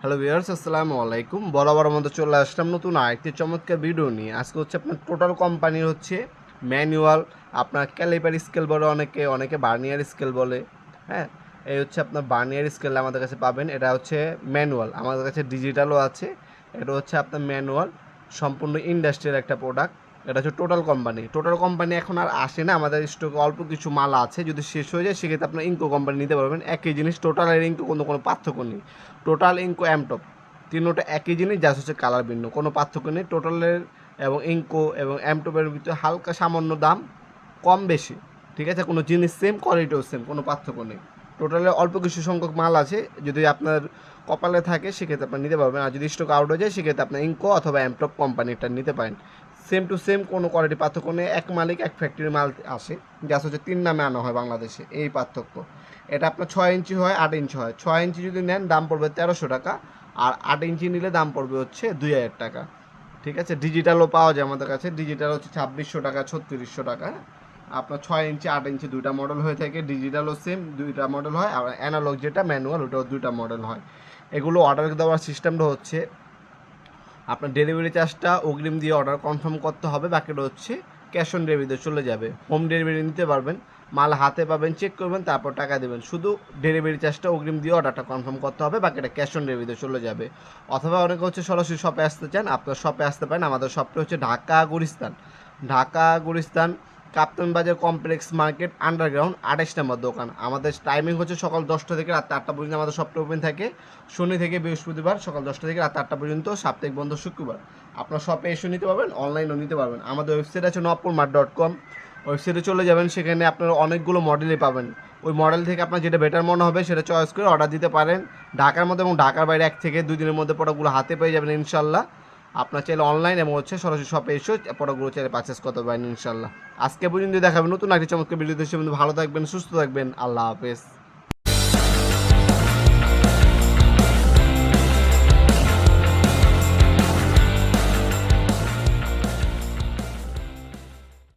Hello viewers, আসসালামু আলাইকুম। বরাবর মতো চলে আসলাম নতুন আরেকটি চমৎকার ভিডিও নিয়ে। আজকে হচ্ছে আপনার টোটাল কোম্পানির হচ্ছে ম্যানুয়াল, আপনার ক্যালিপার স্কেল বলে, অনেকে বার্নিয়ার স্কেল বলে। হ্যাঁ, এই হচ্ছে আপনার বার্নিয়ার স্কেল আমাদের কাছে পাবেন। এটা হচ্ছে ম্যানুয়াল, আমাদের কাছে ডিজিটালও আছে। এটা হচ্ছে আপনার ম্যানুয়াল, সম্পূর্ণ ইন্ডাস্ট্রিয়াল একটা প্রোডাক্ট। এটা হচ্ছে টোটাল কোম্পানি এখন আর আসে না, আমাদের স্টকে অল্প কিছু মাল আছে। যদি শেষ হয়ে যায় সেক্ষেত্রে আপনার ইনকো কোম্পানি নিতে পারবেন। একই জিনিস, টোটাল আর ইনকো কোনো পার্থক্য নেই। টোটাল, ইনকো, এমটপ তিনোটা একই জিনিস, জাস্ট হচ্ছে কালার ভিন্ন, কোনো পার্থক্য নেই। টোটালের এবং ইনকো এবং এমটপের ভিতরে হালকা সামান্য দাম কম বেশি, ঠিক আছে। কোনো জিনিস সেম, কোয়ালিটিও সেম, কোনো পার্থক্য নেই। টোটালে অল্প কিছু সংখ্যক মাল আছে, যদি আপনার কপালে থাকে সেক্ষেত্রে আপনার নিতে পারবেন। আর যদি স্টক আউট হয়ে যায় সেক্ষেত্রে আপনার ইনকো অথবা এমটপ কোম্পানিটা নিতে পারেন। সেম টু সেম, কোনো কোয়ালিটি পার্থক্য নেই। এক মালিক এক ফ্যাক্টরির মাল আসে, জাস্ট হচ্ছে 3 নামে আনা হয় বাংলাদেশে, এই পার্থক্য। এটা আপনার 6 ইঞ্চি হয়, 8 ইঞ্চি হয়। 6 ইঞ্চি যদি নেন দাম পড়বে 1300 টাকা, আর 8 ইঞ্চি নিলে দাম পড়বে হচ্ছে 2000 টাকা, ঠিক আছে। ডিজিটালও পাওয়া যায় আমাদের কাছে, ডিজিটাল হচ্ছে 2600 টাকা, 3600 টাকা। আপনার 6 ইঞ্চি 8 ইঞ্চি দুইটা মডেল হয়ে থাকে, ডিজিটালও সেম দুইটা মডেল হয়, আর অ্যানালগ যেটা ম্যানুয়াল ওটাও দুইটা মডেল হয়। এগুলো অর্ডার দেওয়ার সিস্টেমটা হচ্ছে আপনার ডেলিভারি চার্জটা অগ্রিম দিয়ে অর্ডার কনফার্ম করতে হবে, বাকিটা হচ্ছে ক্যাশ অন ডেলিভারিতে চলে যাবে। হোম ডেলিভারি নিতে পারবেন, মাল হাতে পাবেন, চেক করবেন, তারপর টাকা দেবেন। শুধু ডেলিভারি চার্জটা অগ্রিম দিয়ে অর্ডারটা কনফার্ম করতে হবে, বাকিটা ক্যাশ অন ডেলিভারিতে চলে যাবে। অথবা অনেকে হচ্ছে সরাসরি শপে আসতে চান, আপনার শপে আসতে পারেন। আমাদের শপটা হচ্ছে ঢাকা গুলিস্তান কাপ্তান বাজার কমপ্লেক্স মার্কেট আন্ডারগ্রাউন্ড 28 নম্বর দোকান। আমাদের টাইমিং হচ্ছে সকাল 10টা থেকে রাত 8টা পর্যন্ত আমাদের শপটা ওপেন থাকে। শনি থেকে বৃহস্পতিবার সকাল 10টা থেকে রাত 8টা পর্যন্ত, সাপ্তাহিক বন্ধ শুক্রবার। আপনার শপে এসে নিতে পারবেন, অনলাইনেও নিতে পারবেন। আমাদের ওয়েবসাইট আছে নপুরমার্ট.com, ওয়েবসাইটে চলে যাবেন, সেখানে আপনারা অনেকগুলো মডেলই পাবেন। ওই মডেল থেকে আপনার যেটা বেটার মনে হবে সেটা চয়েস করে অর্ডার দিতে পারেন। ঢাকার মধ্যে এবং ঢাকার বাইরে 1 থেকে 2 দিনের মধ্যে প্রোডাক্টগুলো হাতে পেয়ে যাবেন ইনশাল্লাহ। আপনার চাইলে অনলাইন এবং হচ্ছে সরাসরি শপে এসে প্রোডাক্টগুলো চাইলে পারচেস করতে পারেন ইনশাল্লাহ। আজকে পর্যন্ত দেখাবেন নতুন একটি চমৎকার ভিডিও। দেশে ভালো থাকবেন, সুস্থ থাকবেন, আল্লাহ হাফেজ।